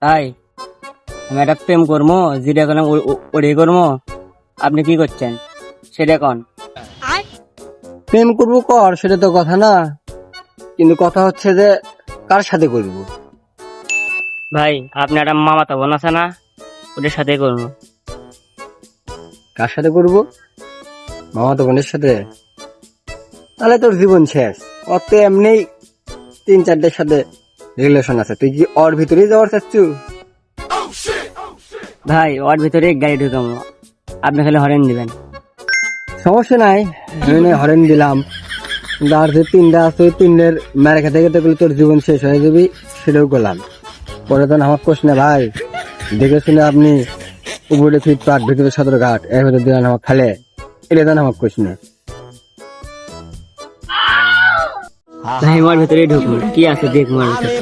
ভাই আমি একটা প্রেম করবো, যেটা করলাম ওটাই করবো। আপনি কি করছেন সেটা কোন? প্রেম করবো কর, সেটা তো কথা না, কিন্তু কথা হচ্ছে যে কার সাথে করবো। ভাই আপনি একটা মামাতো বোন আছে না, ওটার সাথে করবো। কার সাথে করবো? মামাতো বোনের সাথে? তাহলে তোর জীবন শেষ। ওর তো এমনি 3-4টের সাথে রিলেশন আছে, তুই কি ওর ভিতরেই যাওয়ার চাচ্ছু? ভাই ওর ভিতরে গাড়ি ঢুকাবো, আপনি খালি হরেন দিবেন। সমস্যা নাই, আমি হরেন দিলাম, কিন্তু আর যে 3টা আছে ওই 3টের মেরে খেতে খেতে গেলে তোর জীবন শেষ হয়ে যাবি, সেটাও করলাম। পরে তো আমার কোশ না ভাই, দেখে শুনে আপনি উপরে ফিটপাট, ভিতরে সদরঘাট, এর ভিতরে দিলেন আমার খালে, এটা দেন আমার কোশ না। ভাই ওর ভিতরে ঢুকবো, কি আছে দেখবো ওর ভিতরে।